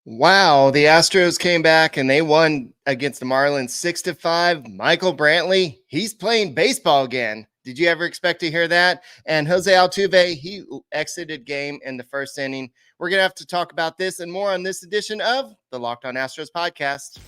Wow, the Astros came back and they won against the Marlins 6-5. Michael Brantley, he's playing baseball again. Did you ever expect to hear that? And Jose Altuve, he exited game in the first inning. We're going to have to talk about this and more on this edition of the Locked On Astros podcast.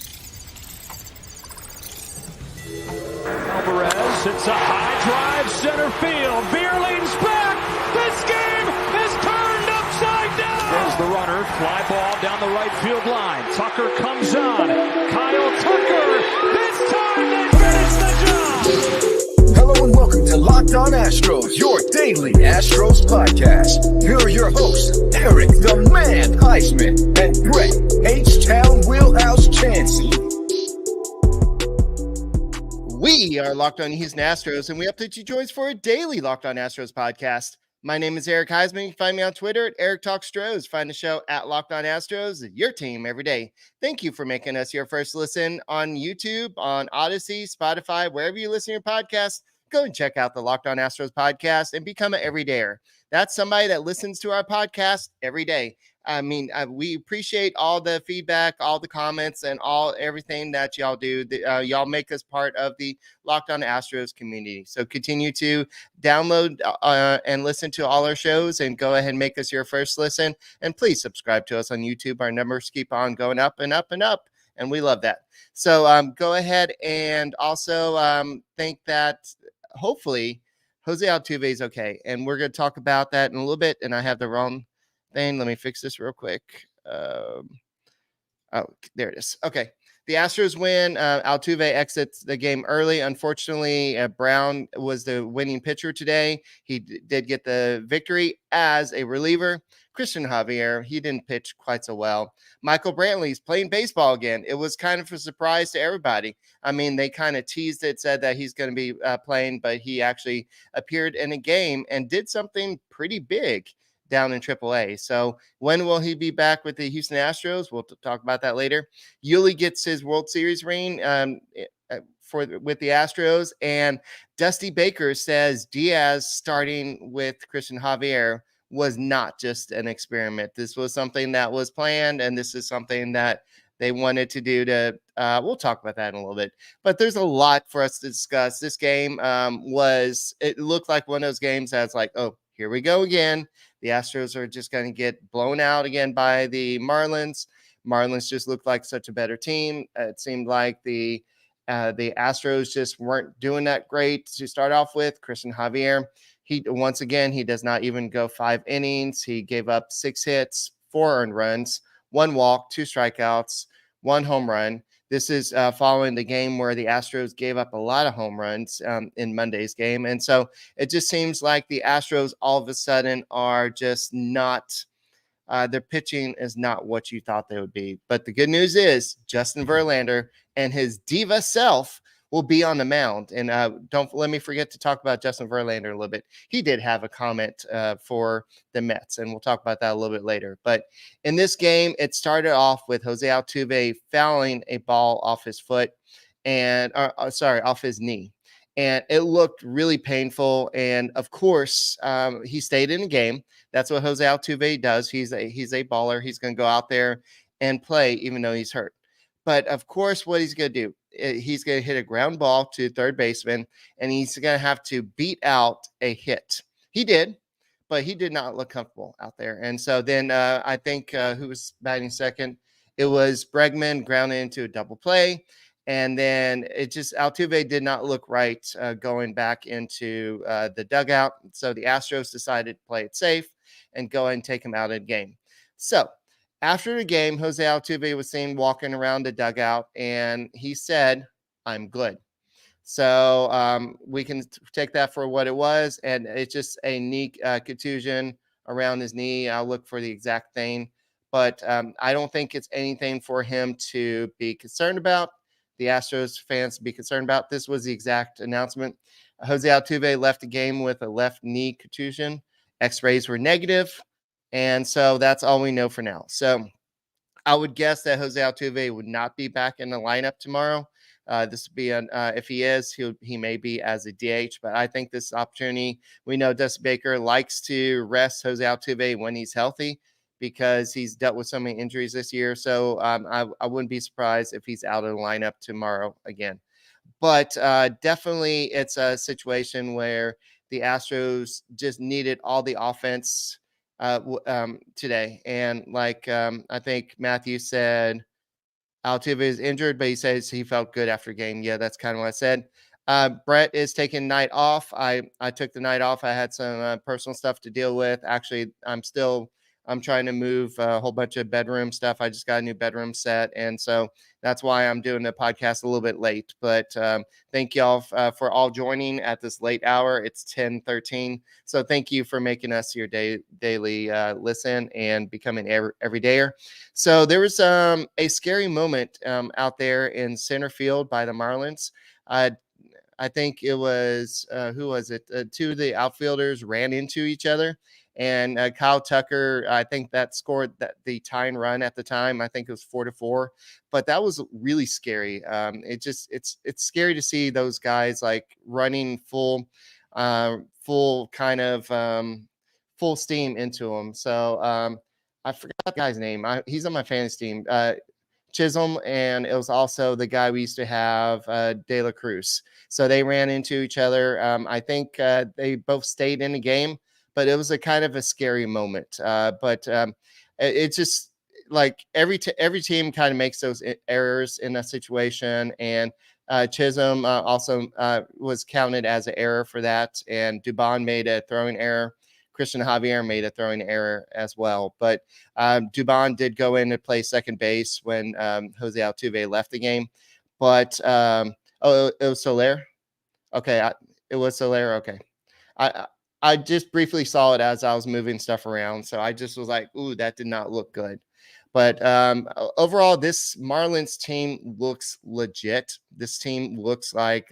Alvarez hits a high drive center field. Beerling's back. This game is turned upside down. There's the runner. Fly ball down the right field line. Tucker comes on. Kyle Tucker. This time they finish the job. Hello and welcome to Locked On Astros, your daily Astros podcast. Here are your hosts, Eric the Man Huysman and Brett H-Town Wheelhouse Chancey. We are Locked On Houston Astros, and we update you joys for a daily Locked On Astros podcast. My name is Eric Huysman. You can find me on Twitter at Eric Talks Stros. Find the show at Locked On Astros, your team every day. Thank you for making us your first listen on YouTube, on Odyssey, Spotify, wherever you listen to your podcast. Go and check out the Locked On Astros podcast and become an everydayer. That's somebody that listens to our podcast every day. I mean, we appreciate all the feedback, all the comments, and everything that y'all do. Y'all make us part of the Locked On Astros community. So continue to download and listen to all our shows, and go ahead and make us your first listen. And please subscribe to us on YouTube. Our numbers keep on going up and up and up, and we love that. So go ahead and also think that hopefully Jose Altuve is okay, and we're going to talk about that in a little bit. And I have the wrong thing. Let me fix this real quick. Oh, there it is. Okay. The Astros win. Altuve exits the game early. Unfortunately, Brown was the winning pitcher today. He did get the victory as a reliever. Cristian Javier, he didn't pitch quite so well. Michael Brantley's playing baseball again. It was kind of a surprise to everybody. I mean, they kind of teased it, said that he's going to be playing, but he actually appeared in a game and did something pretty big down in AAA. So when will he be back with the Houston Astros? We'll talk about that later. Yuli gets his World Series ring with the Astros, and Dusty Baker says Diaz starting with Cristian Javier was not just an experiment. This was something that was planned, and this is something that they wanted to do we'll talk about that in a little bit, but there's a lot for us to discuss. This game it looked like one of those games that's like, oh, here we go again. The Astros are just going to get blown out again by the Marlins. Marlins just looked like such a better team. It seemed like the Astros just weren't doing that great to start off with. Cristian Javier, he does not even go 5 innings. He gave up 6 hits, 4 earned runs, 1 walk, 2 strikeouts, 1 home run. This is following the game where the Astros gave up a lot of home runs in Monday's game. And so it just seems like the Astros all of a sudden are just not their pitching is not what you thought they would be. But the good news is Justin Verlander and his diva self will be on the mound. And don't let me forget to talk about Justin Verlander a little bit. He did have a comment for the Mets, and we'll talk about that a little bit later. But in this game, it started off with Jose Altuve fouling a ball off his foot off his knee. And it looked really painful. And of course, he stayed in the game. That's what Jose Altuve does. He's a baller. He's going to go out there and play even though he's hurt. But of course, what he's going to do, he's going to hit a ground ball to third baseman, and he's going to have to beat out a hit. He did, but he did not look comfortable out there. And so then I think who was batting second? It was Bregman grounded into a double play. And then Altuve did not look right going back into the dugout. So the Astros decided to play it safe and go ahead and take him out of the game. So after the game, Jose Altuve was seen walking around the dugout, and he said, "I'm good." So we can take that for what it was, and it's just a knee contusion around his knee. I'll look for the exact thing, but I don't think it's anything for him to be concerned about. The Astros fans to be concerned about. This was the exact announcement. Jose Altuve left the game with a left knee contusion. X-rays were negative. And so that's all we know for now. So I would guess that Jose Altuve would not be back in the lineup tomorrow. This would be if he is, he may be as a DH, but I think this opportunity, we know Dusty Baker likes to rest Jose Altuve when he's healthy, because he's dealt with so many injuries this year. So I wouldn't be surprised if he's out of the lineup tomorrow again. But definitely it's a situation where the Astros just needed all the offense today. And I think Matthew said Altuve is injured, but he says he felt good after game. Yeah, that's kind of what I said. Brett is taking night off. I took the night off. I had some personal stuff to deal with. Actually, I'm trying to move a whole bunch of bedroom stuff. I just got a new bedroom set, and so that's why I'm doing the podcast a little bit late. But thank y'all for all joining at this late hour. It's 10:13, so thank you for making us your daily listen and becoming every dayer. So there was a scary moment out there in center field by the Marlins. I think it was who was it? Two of the outfielders ran into each other, and Kyle Tucker. I think that scored the tying run at the time. I think it was 4-4, but that was really scary. It's scary to see those guys like running full kind of full steam into them. So I forgot the guy's name. He's on my fantasy team. Chisholm, and it was also the guy we used to have, De La Cruz. So they ran into each other. I think they both stayed in the game, but it was a kind of a scary moment. But it's just like every team kind of makes those errors in a situation, and Chisholm also was counted as an error for that, and Dubon made a throwing error. Cristian Javier made a throwing error as well. But Dubon did go in to play second base when Jose Altuve left the game. But it was Soler. Okay, it was Soler. Okay, I just briefly saw it as I was moving stuff around, so I just was like, "Ooh, that did not look good." But overall, this Marlins team looks legit. This team looks like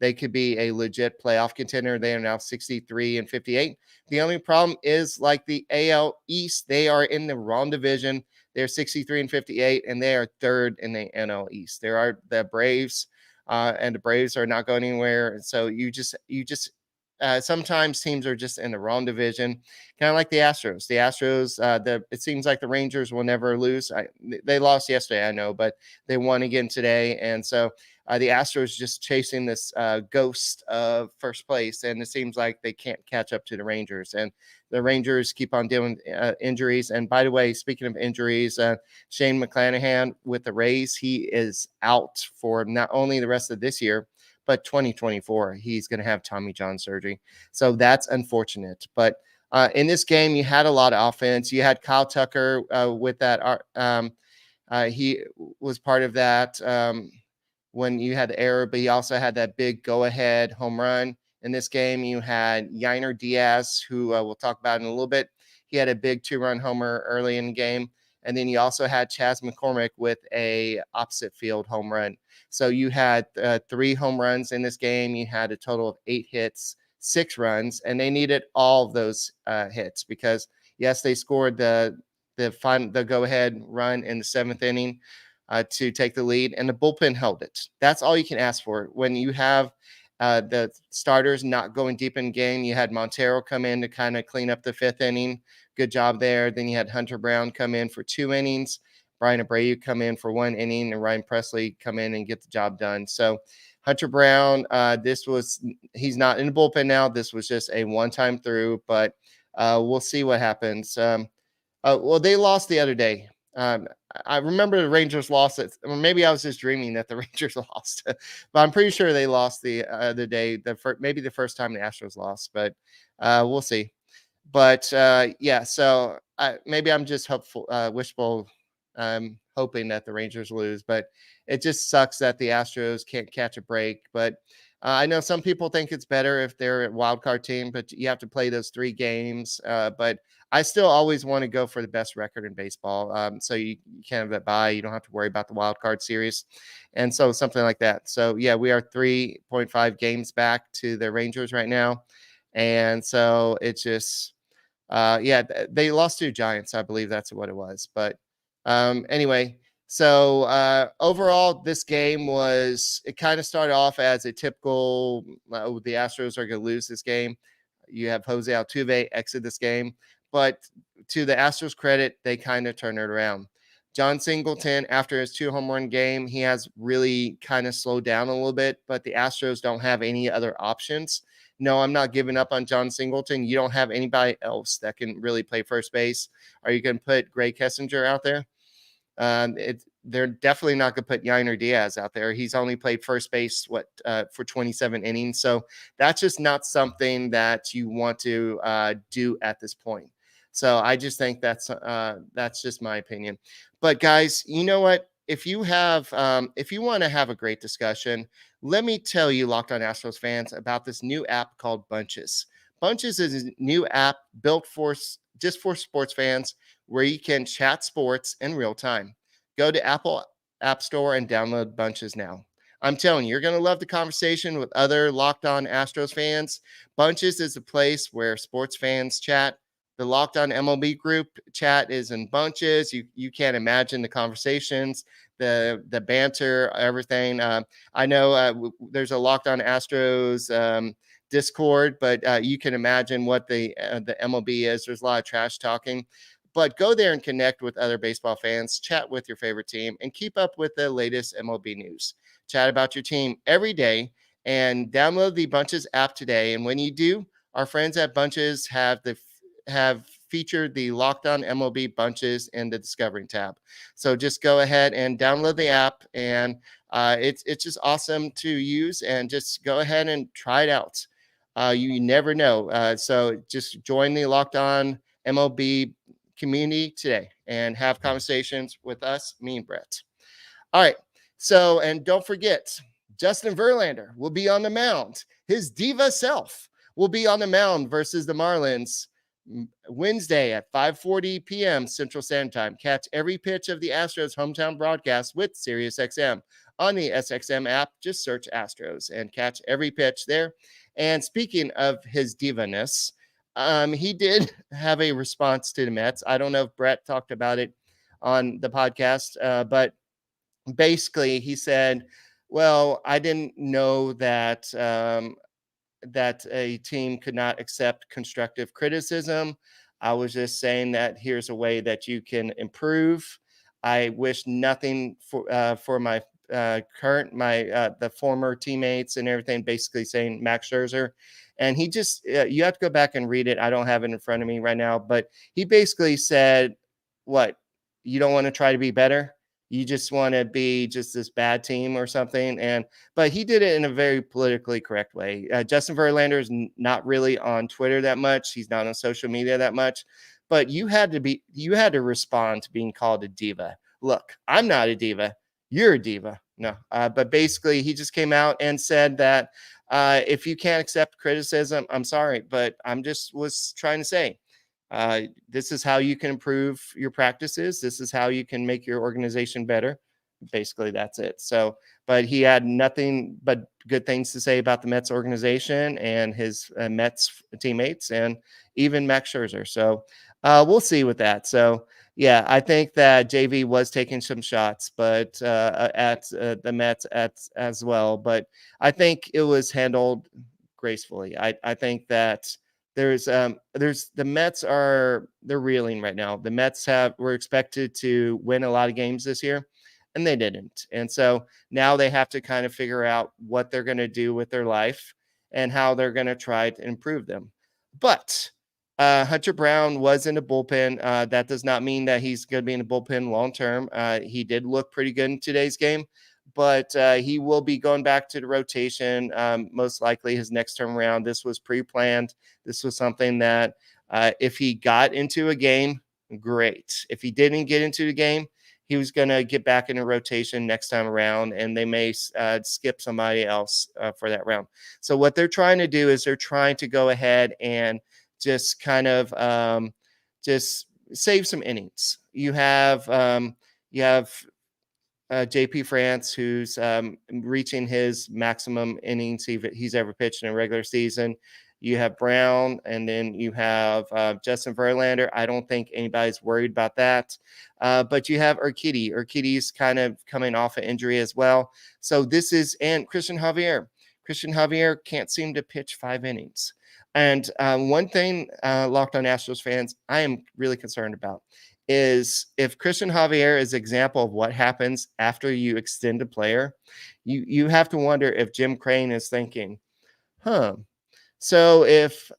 they could be a legit playoff contender. They are now 63-58. The only problem is like the AL East, they are in the wrong division. They're 63-58, and they are third in the NL East. There are the Braves, and the Braves are not going anywhere. So you just sometimes teams are just in the wrong division, kind of like the Astros. The Astros, it seems like the Rangers will never lose. They lost yesterday, I know, but they won again today. And so the Astros just chasing this ghost of first place, and it seems like they can't catch up to the Rangers. And the Rangers keep on dealing with injuries. And by the way, speaking of injuries, Shane McClanahan with the Rays, he is out for not only the rest of this year, but 2024, he's going to have Tommy John surgery. So that's unfortunate. But in this game, you had a lot of offense. You had Kyle Tucker with that. He was part of that when you had the error, but he also had that big go-ahead home run. In this game, you had Yainer Diaz, who we'll talk about in a little bit. He had a big 2-run homer early in the game. And then you also had Chas McCormick with a opposite field home run. So you had 3 home runs in this game. You had a total of 8 hits, 6 runs, and they needed all of those hits because, yes, they scored the go-ahead run in the 7th inning to take the lead, and the bullpen held it. That's all you can ask for. When you have the starters not going deep in game, you had Montero come in to kind of clean up the 5th inning. Good job there. Then you had Hunter Brown come in for 2 innings. Brian Abreu come in for 1 inning, and Ryan Presley come in and get the job done. So Hunter Brown, he's not in the bullpen now. This was just a one-time through, but we'll see what happens. Well, they lost the other day. I remember the Rangers lost it. Or maybe I was just dreaming that the Rangers lost, but I'm pretty sure they lost the other day. Maybe the first time the Astros lost, but we'll see. But yeah, so maybe I'm just wishful, hoping that the Rangers lose. But it just sucks that the Astros can't catch a break. But I know some people think it's better if they're a wild card team, but you have to play those 3 games. But I still always want to go for the best record in baseball. So you can't have that bye. You don't have to worry about the wild card series. And so something like that. So yeah, we are 3.5 games back to the Rangers right now. And so it's just, they lost to Giants. I believe that's what it was. But anyway, so overall, this game it kind of started off as a typical, the Astros are going to lose this game. You have Jose Altuve exit this game. But to the Astros' credit, they kind of turn it around. John Singleton, after his 2-home run game, he has really kind of slowed down a little bit, but the Astros don't have any other options. No, I'm not giving up on John Singleton. You don't have anybody else that can really play first base. Are you going to put Greg Kessinger out there? They're definitely not going to put Yainer Diaz out there. He's only played first base for 27 innings, so that's just not something that you want to do at this point. So I just think that's just my opinion. But guys, you know what? If you want to have a great discussion, let me tell you, Locked On Astros fans, about this new app called Bunches. Bunches is a new app built just for sports fans, where you can chat sports in real time. Go to Apple App Store and download Bunches now. I'm telling you, you're going to love the conversation with other Locked On Astros fans. Bunches is a place where sports fans chat. The Locked On MLB group chat is in Bunches. You can't imagine the conversations, the banter, everything. I know there's a Locked On Astros Discord, but you can imagine what the MLB is. There's a lot of trash talking. But go there and connect with other baseball fans, chat with your favorite team, and keep up with the latest MLB news. Chat about your team every day, and download the Bunches app today. And when you do, our friends at Bunches have featured the Locked On MLB Bunches in the Discovering tab. So just go ahead and download the app, and it's just awesome to use. And just go ahead and try it out. You never know. So just join the Locked On MLB community today and have conversations with us, me and Brett. All right. So, and don't forget, Justin Verlander will be on the mound. His diva self will be on the mound versus the Marlins Wednesday at 5:40 p.m. Central Standard Time. Catch every pitch of the Astros hometown broadcast with SiriusXM on the SXM app. Just search Astros and catch every pitch there. And speaking of his divaness, he did have a response to the Mets. I don't know if Brett talked about it on the podcast, but basically he said, well, I didn't know that that a team could not accept constructive criticism. I was just saying that here's a way that you can improve. I wish nothing for my the former teammates and everything, basically saying Max Scherzer. And he just, you have to go back and read it. I don't have it in front of me right now, but he basically said, what, you don't want to try to be better? You just want to be just this bad team or something. But he did it in a very politically correct way. Justin Verlander is not really on Twitter that much. He's not on social media that much, but you had to respond to being called a diva. Look, I'm not a diva. You're a diva. No, but basically he just came out and said that if you can't accept criticism, I'm sorry, but was trying to say, this is how you can improve your practices. This is how you can make your organization better. Basically, that's it. So, but he had nothing but good things to say about the Mets organization and his Mets teammates and even Max Scherzer. So we'll see with that. So, yeah, I think that JV was taking some shots, but at the Mets as well. But I think it was handled gracefully. I think that there's the Mets they're reeling right now. The Mets were expected to win a lot of games this year, and they didn't. And so now they have to kind of figure out what they're going to do with their life and how they're going to try to improve them. But Hunter Brown was in the bullpen. That does not mean that he's going to be in the bullpen long term. He did look pretty good in today's game, but he will be going back to the rotation most likely his next term around. This was pre-planned. This was something that if he got into a game, great. If he didn't get into the game, he was going to get back in a rotation next time around, and they may skip somebody else for that round. So what they're trying to do is they're trying to go ahead and just kind of just save some innings. You have JP France, who's reaching his maximum innings he's ever pitched in a regular season. You have Brown, and then you have Justin Verlander. I don't think anybody's worried about that. But you have Urquidy. Urquidy's kind of coming off an injury as well. So and Cristian Javier. Cristian Javier can't seem to pitch 5 innings. And one thing, Locked On Astros fans, I am really concerned about is if Cristian Javier is an example of what happens after you extend a player, you have to wonder if Jim Crane is thinking, so if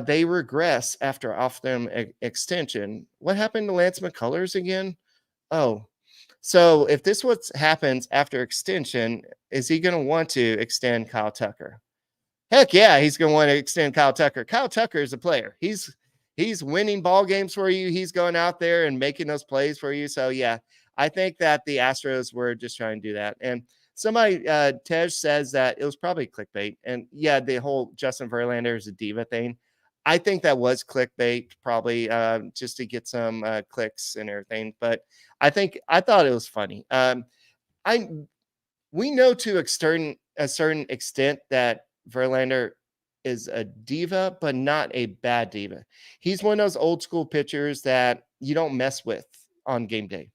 they regress after off-them extension, what happened to Lance McCullers again? Oh, so if this what happens after extension, is he going to want to extend Kyle Tucker? Heck yeah, he's going to want to extend Kyle Tucker. Kyle Tucker is a player. He's winning ball games for you. He's going out there and making those plays for you. So yeah, I think that the Astros were just trying to do that. And somebody, Tej says that it was probably clickbait. And yeah, the whole Justin Verlander is a diva thing. I think that was clickbait, probably just to get some clicks and everything. But I thought it was funny. We know to a certain extent that Verlander is a diva, but not a bad diva. He's one of those old school pitchers that you don't mess with on game day.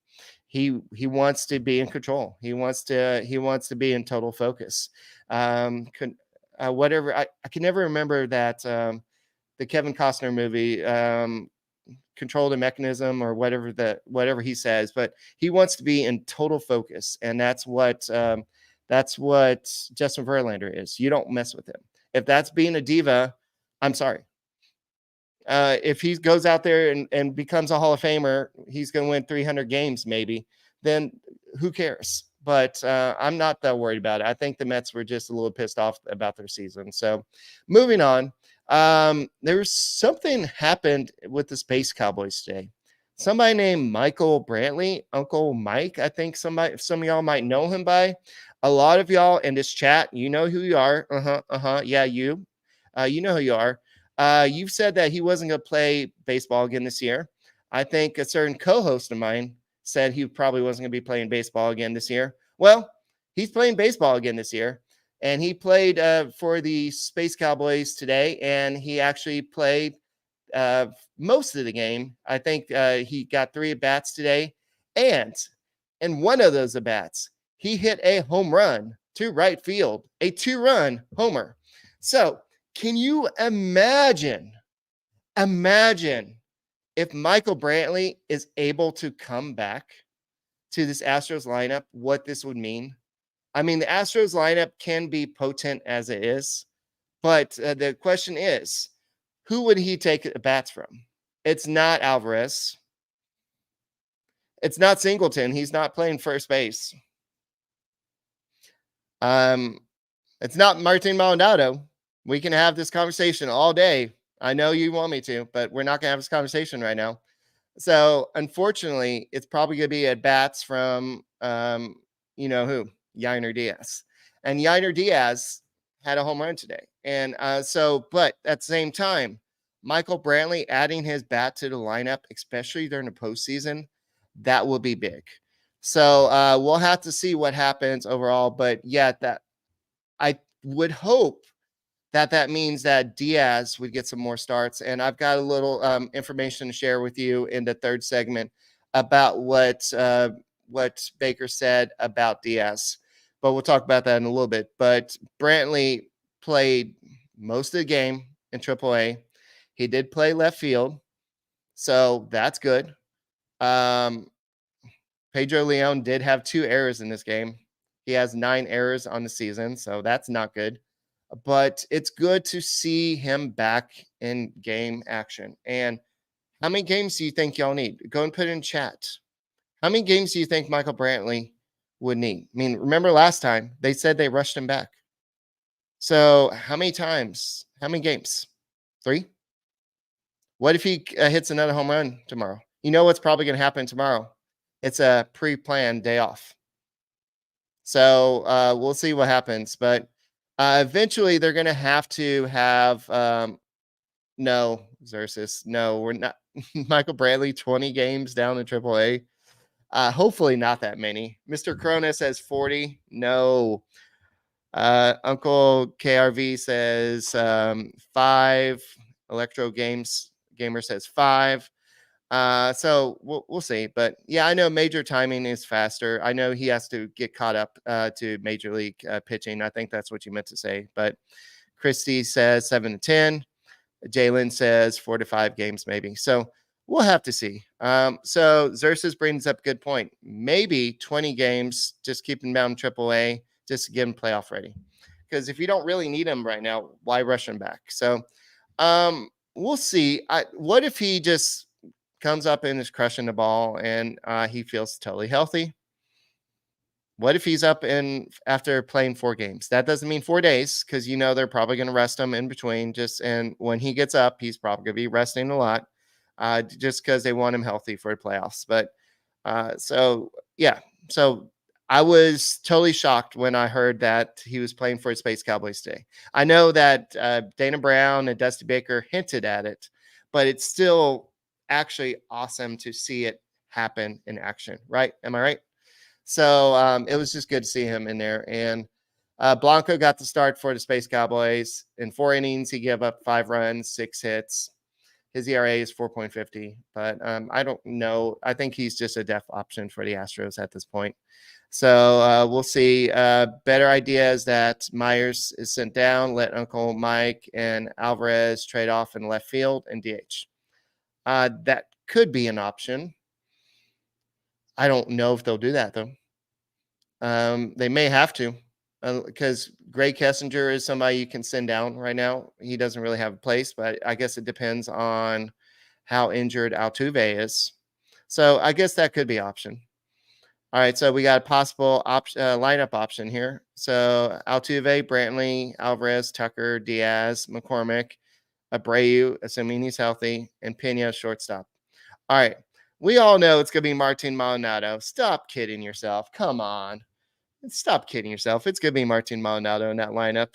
He wants to be in control. He wants to be in total focus. Whatever I can never remember that the Kevin Costner movie, Control the Mechanism or whatever he says, but he wants to be in total focus, and that's what Justin Verlander is. You don't mess with him. If that's being a diva, I'm sorry. If he goes out there and becomes a Hall of Famer, he's going to win 300 games maybe, then who cares? But I'm not that worried about it. I think the Mets were just a little pissed off about their season. So moving on, there was something happened with the Space Cowboys today. Somebody named Michael Brantley, Uncle Mike, I think some of y'all might know him by. A lot of y'all in this chat, you know who you are. Yeah, you know who you are. You've said that he wasn't going to play baseball again this year. I think a certain co-host of mine said he probably wasn't going to be playing baseball again this year. Well, he's playing baseball again this year, and he played for the Space Cowboys today, and he actually played most of the game. I think he got 3 at-bats today, and in one of those at-bats, he hit a home run to right field, a 2-run homer. So can you imagine if Michael Brantley is able to come back to this Astros lineup, what this would mean? I mean, the Astros lineup can be potent as it is, but the question is, who would he take bats from? It's not Alvarez. It's not Singleton. He's not playing first base. It's not Martin Maldonado. We can have this conversation all day. I know you want me to, but we're not going to have this conversation right now. So, unfortunately, it's probably going to be at bats from, you know who? Yainer Diaz. And Yainer Diaz had a home run today. And but at the same time, Michael Brantley adding his bat to the lineup, especially during the postseason, that will be big. So we'll have to see what happens overall. But yeah, that I would hope that means that Diaz would get some more starts. And I've got a little information to share with you in the third segment about what Baker said about Diaz. But we'll talk about that in a little bit. But Brantley played most of the game in AAA. He did play left field, so that's good. Pedro Leon did have 2 errors in this game. He has 9 errors on the season, so that's not good. But it's good to see him back in game action. And how many games do you think y'all need? Go and put it in chat. How many games do you think Michael Brantley would need? I mean, remember last time they said they rushed him back. So how many times? How many games? 3? What if he hits another home run tomorrow? You know what's probably going to happen tomorrow? It's a pre-planned day off. So we'll see what happens. But eventually they're going to have no, Xerxes. No, we're not. Michael Brantley, 20 games down in AAA. Hopefully not that many. Mr. Cronus says 40. No. Uncle KRV says 5. Electro Gamer says 5. So we'll see. But yeah, I know Major timing is faster. I know he has to get caught up to Major League pitching. I think that's what you meant to say. But Christy says 7 to 10. Jalen says 4 to 5 games, maybe. So we'll have to see. So Xerxes brings up a good point. Maybe 20 games, just keep him down AAA, just to get him playoff ready. Because if you don't really need him right now, why rush him back? So we'll see. What if he just comes up and is crushing the ball and he feels totally healthy? What if he's up in after playing 4 games? That doesn't mean 4 days, because they're probably going to rest him in between. And when he gets up, he's probably going to be resting a lot, just because they want him healthy for the playoffs. But so I was totally shocked when I heard that he was playing for the Space Cowboys today. I know that Dana Brown and Dusty Baker hinted at it, but it's still actually awesome to see it happen in action, right? Am I right? So it was just good to see him in there. And Blanco got the start for the Space Cowboys. In 4 innings, he gave up 5 runs, 6 hits. His ERA is 4.50, but I don't know. I think he's just a depth option for the Astros at this point. So we'll see. Better idea is that Myers is sent down, let Uncle Mike and Alvarez trade off in left field and DH. That could be an option. I don't know if they'll do that, though. They may have to, because Greg Kessinger is somebody you can send down right now. He doesn't really have a place, but I guess it depends on how injured Altuve is. So I guess that could be an option. All right, so we got a possible lineup option here. So Altuve, Brantley, Alvarez, Tucker, Diaz, McCormick, Abreu, assuming he's healthy, and Pena, shortstop. All right. We all know it's going to be Martin Maldonado. Stop kidding yourself. Come on. Stop kidding yourself. It's going to be Martin Maldonado in that lineup.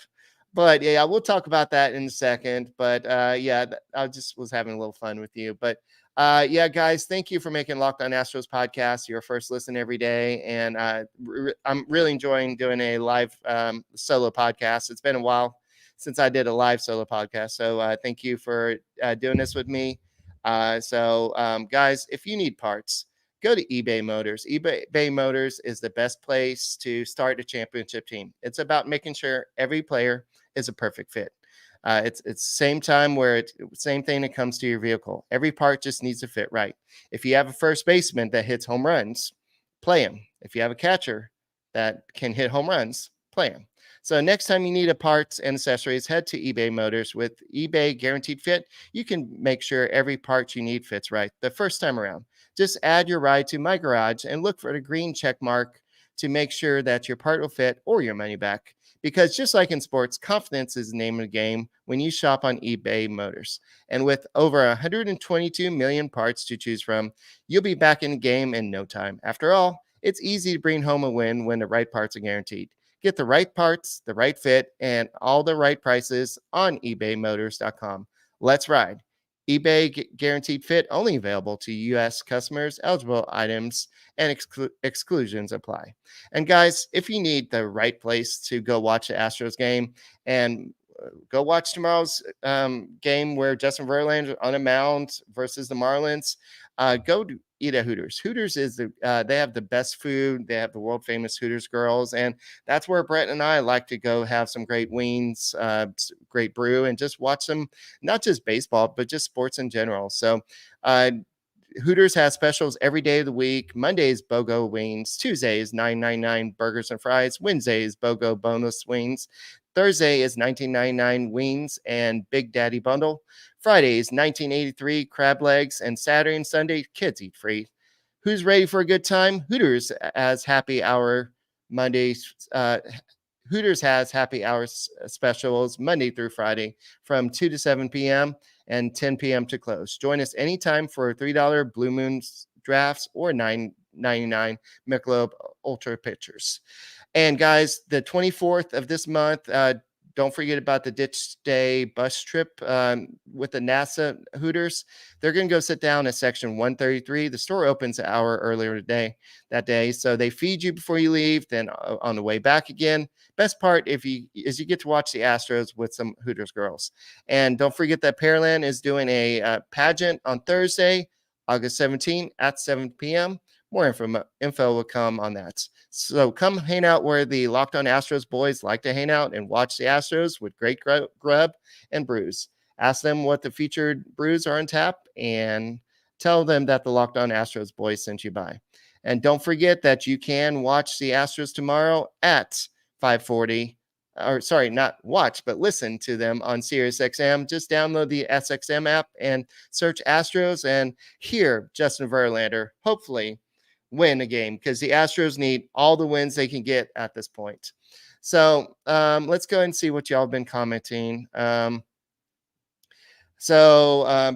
But, yeah, we'll talk about that in a second. But, I just was having a little fun with you. But, guys, thank you for making Locked On Astros podcast your first listen every day. And I'm really enjoying doing a live solo podcast. It's been a while since I did a live solo podcast. So thank you for doing this with me. Guys, if you need parts, go to eBay Motors. eBay Motors is the best place to start a championship team. It's about making sure every player is a perfect fit. It's same time where it's same thing that comes to your vehicle. Every part just needs to fit right. If you have a first baseman that hits home runs, play him. If you have a catcher that can hit home runs, play him. So next time you need a parts and accessories, head to eBay Motors. With eBay Guaranteed Fit, you can make sure every part you need fits right the first time around. Just add your ride to My Garage and look for the green check mark to make sure that your part will fit or your money back. Because just like in sports, confidence is the name of the game when you shop on eBay Motors. And with over 122 million parts to choose from, you'll be back in the game in no time. After all, it's easy to bring home a win when the right parts are guaranteed. Get the right parts, the right fit, and all the right prices on ebaymotors.com. Let's ride. eBay Guaranteed Fit only available to U.S. customers. Eligible items and exclusions apply. And guys, if you need the right place to go watch the Astros game and go watch tomorrow's game where Justin Verlander on a mound versus the Marlins, go to eat at Hooters. Hooters is they have the best food. They have the world famous Hooters girls, and that's where Brett and I like to go have some great wings, great brew, and just watch some, not just baseball, but just sports in general. So Hooters has specials every day of the week. Mondays, BOGO wings. Tuesdays, $9.99 burgers and fries. Wednesdays, BOGO bonus wings. Thursday is $19.99 wings and Big Daddy bundle. Fridays, $19.83 crab legs, and Saturday and Sunday, kids eat free. Who's ready for a good time? Hooters has happy hour Mondays. Hooters has happy hour specials Monday through Friday from 2 to 7 p.m. and 10 p.m. to close. Join us anytime for $3 Blue Moon drafts or $9.99 Michelob Ultra pitchers. And guys, the 24th of this month, don't forget about the Ditch Day bus trip with the NASA Hooters. They're going to go sit down at section 133. The store opens an hour earlier that day. So they feed you before you leave, then on the way back again. Best part is you get to watch the Astros with some Hooters girls. And don't forget that Pearland is doing a pageant on Thursday, August 17th at 7 p.m. More info will come on that. So come hang out where the Locked On Astros boys like to hang out and watch the Astros with great grub and brews. Ask them what the featured brews are on tap and tell them that the Locked On Astros boys sent you by. And don't forget that you can watch the Astros tomorrow at 5:40. Or sorry, not watch, but listen to them on SiriusXM. Just download the SXM app and search Astros and hear Justin Verlander hopefully win a game, because the Astros need all the wins they can get at this point. So let's go and see what y'all have been commenting.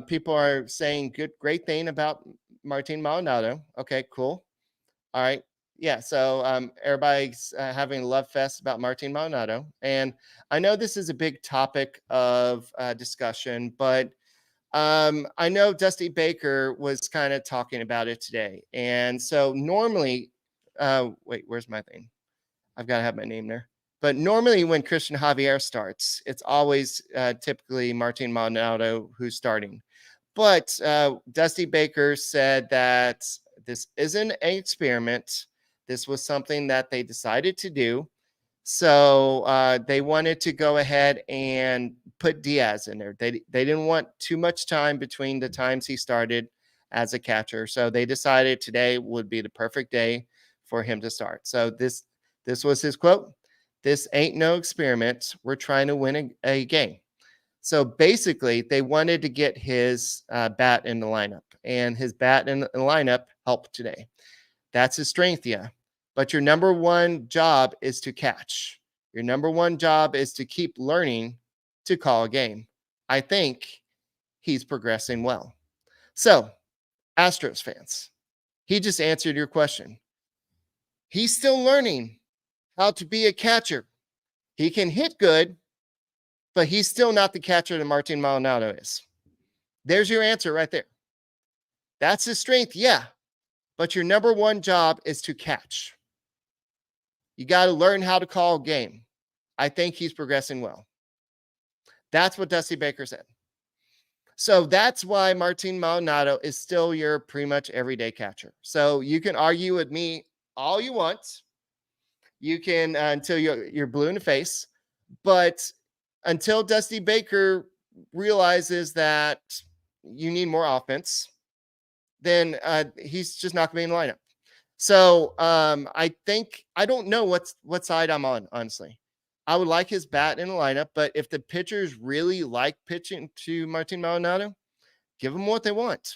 People are saying great thing about Martin Maldonado. Okay, cool. All right. Yeah. So everybody's having a love fest about Martin Maldonado. And I know this is a big topic of discussion, but I know Dusty Baker was kind of talking about it today. And so normally, wait, where's my thing? I've got to have my name there. But normally when Cristian Javier starts, it's always typically Martin Maldonado who's starting. But Dusty Baker said that this isn't an experiment. This was something that they decided to do. So they wanted to go ahead and put Diaz in there. They didn't want too much time between the times he started as a catcher. So they decided today would be the perfect day for him to start. So this was his quote. "This ain't no experiment. We're trying to win a game." So basically, they wanted to get his bat in the lineup, and his bat in the lineup helped today. That's his strength, yeah. But your number one job is to catch. Your number one job is to keep learning to call a game. I think he's progressing well. So, Astros fans, he just answered your question. He's still learning how to be a catcher. He can hit good, but he's still not the catcher that Martin Maldonado is. There's your answer right there. That's his strength, yeah. But your number one job is to catch. You got to learn how to call a game. I think he's progressing well. That's what Dusty Baker said. So that's why Martin Maldonado is still your pretty much everyday catcher. So you can argue with me all you want. You can until you're blue in the face. But until Dusty Baker realizes that you need more offense, then he's just not going to be in the lineup. So I don't know what side I'm on, honestly. I would like his bat in the lineup, but if the pitchers really like pitching to Martin Maldonado, give them what they want.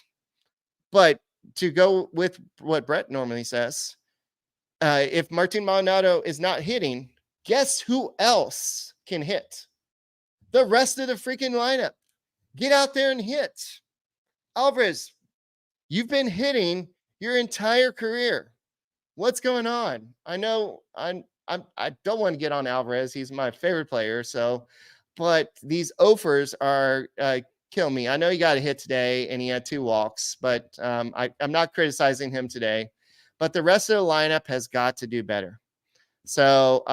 But to go with what Brett normally says, if Martin Maldonado is not hitting, guess who else can hit? The rest of the freaking lineup. Get out there and hit. Alvarez, you've been hitting your entire career. What's going on? I know I don't want to get on Alvarez. He's my favorite player. But these offers are killing me. I know he got a hit today and he had 2 walks, but I'm not criticizing him today. But the rest of the lineup has got to do better. So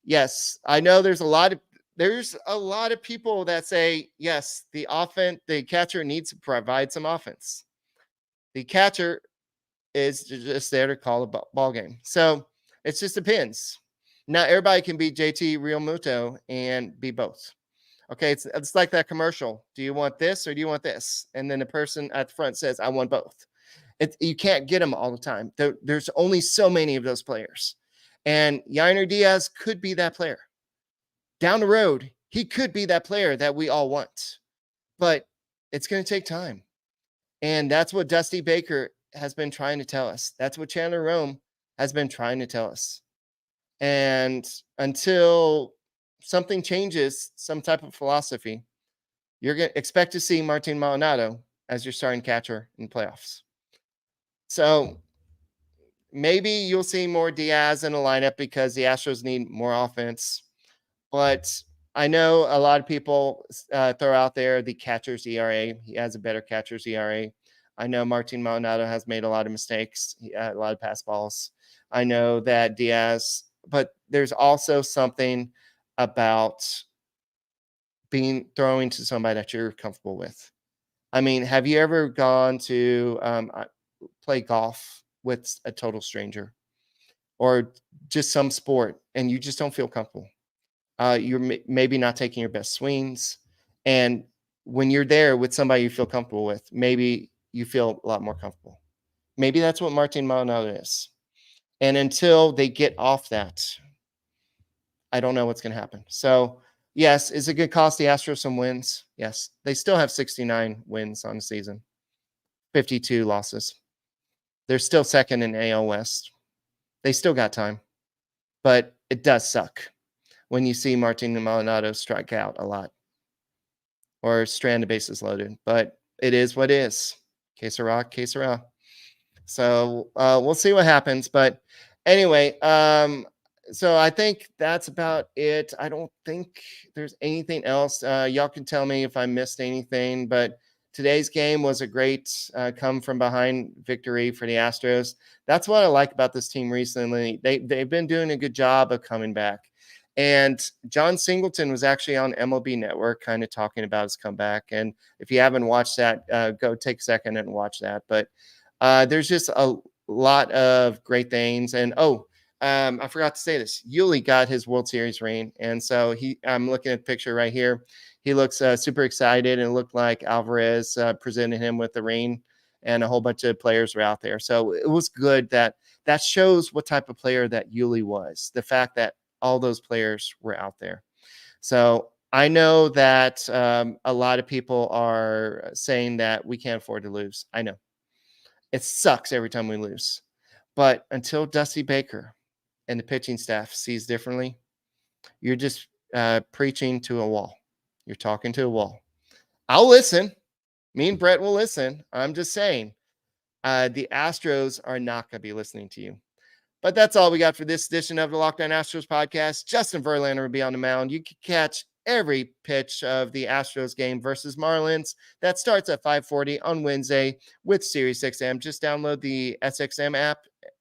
yes, I know there's a lot of people that say yes, the catcher needs to provide some offense. The catcher is just there to call a ball game. So it just depends. Not everybody can be JT Realmuto and be both. Okay, it's like that commercial. Do you want this or do you want this? And then the person at the front says, I want both. You can't get them all the time. There's only so many of those players. And Yainer Diaz could be that player. Down the road, he could be that player that we all want. But it's going to take time. And that's what Dusty Baker has been trying to tell us. That's what Chandler Rome has been trying to tell us. And until something changes, some type of philosophy, you're going to expect to see Martin Maldonado as your starting catcher in playoffs. So maybe you'll see more Diaz in the lineup because the Astros need more offense. But I know a lot of people throw out there the catcher's ERA. He has a better catcher's ERA. I know Martin Maldonado has made a lot of mistakes, a lot of pass balls. I know that Diaz, but there's also something about throwing to somebody that you're comfortable with. I mean, have you ever gone to play golf with a total stranger or just some sport and you just don't feel comfortable? You're maybe not taking your best swings And when you're there with somebody you feel comfortable with, maybe you feel a lot more comfortable. Maybe that's what Martin Maldonado is. And until they get off that, I don't know what's going to happen. So, yes, is it going to cost the Astros some wins? Yes. They still have 69 wins on the season, 52 losses. They're still second in AL West. They still got time. But it does suck when you see Martin Maldonado strike out a lot or strand of bases loaded. But it is what it is. Que sera, que sera. So we'll see what happens. But anyway, so I think that's about it. I don't think there's anything else. Y'all can tell me if I missed anything, but today's game was a great come from behind victory for the Astros. That's what I like about this team recently. They've been doing a good job of coming back. And John Singleton was actually on MLB Network kind of talking about his comeback. And if you haven't watched that, go take a second and watch that. But there's just a lot of great things. And I forgot to say this. Yuli got his World Series ring. And so I'm looking at the picture right here. He looks super excited, and it looked like Alvarez presented him with the ring, and a whole bunch of players were out there. So it was good that shows what type of player that Yuli was, the fact that all those players were out there. So I know that a lot of people are saying that we can't afford to lose. I know. It sucks every time we lose. But until Dusty Baker and the pitching staff sees differently, you're just preaching to a wall. You're talking to a wall. I'll listen. Me and Brett will listen. I'm just saying the Astros are not going to be listening to you. But that's all we got for this edition of the Locked On Astros podcast. Justin Verlander will be on the mound. You can catch every pitch of the Astros game versus Marlins. That starts at 5:40 on Wednesday with SiriusXM. Just download the SXM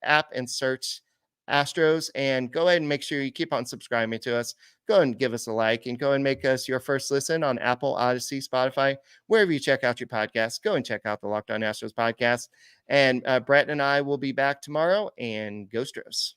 app and search Astros, and go ahead and make sure you keep on subscribing to us. Go ahead and give us a like, and go ahead and make us your first listen on Apple, Odyssey, Spotify, wherever you check out your podcasts. Go and check out the Locked On Astros podcast. And Brett and I will be back tomorrow, and go Astros.